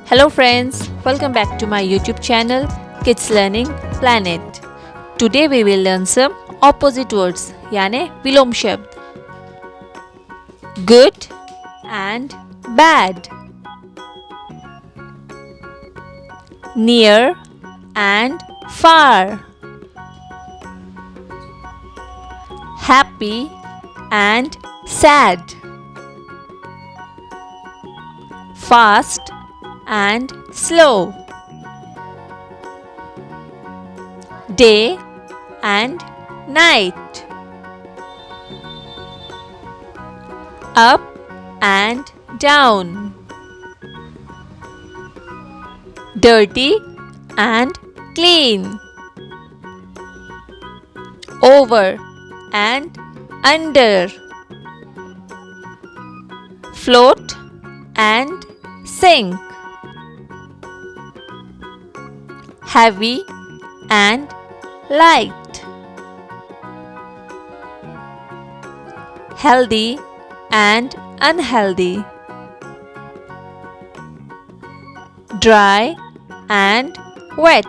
Hello friends, welcome back to my YouTube channel Kids Learning Planet. Today we will learn some opposite words याने विलोम शब्द good and bad, near and far, happy and sad, fast and slow, day and night, up and down, dirty and clean, over and under, float and sink, heavy and light, healthy and unhealthy, dry and wet,